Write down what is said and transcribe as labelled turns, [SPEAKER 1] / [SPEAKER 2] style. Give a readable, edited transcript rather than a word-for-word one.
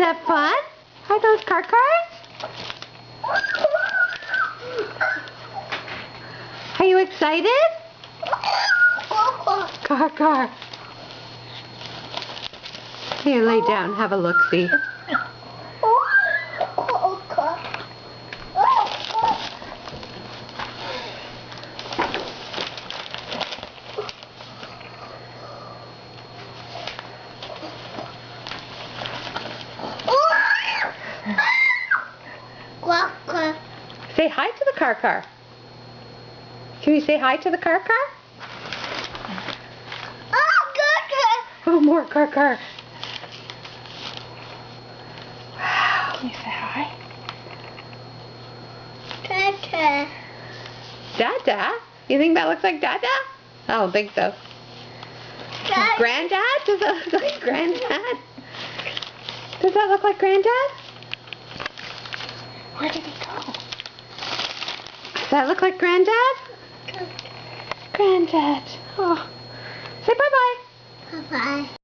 [SPEAKER 1] that fun? Are those car cars? Are you excited? Car. Here, lay down, have a look-see. Say hi to the car. Can we say hi to the car? Oh, more car. Wow.
[SPEAKER 2] Can you say hi?
[SPEAKER 1] Dada? You think that looks like Dada? I don't think so. Granddad? Does that look like Granddad? Does that look like Granddad?
[SPEAKER 2] Where did he go?
[SPEAKER 1] Does that look like Granddad? Granddad. Oh. Say bye-bye.
[SPEAKER 3] Bye-bye.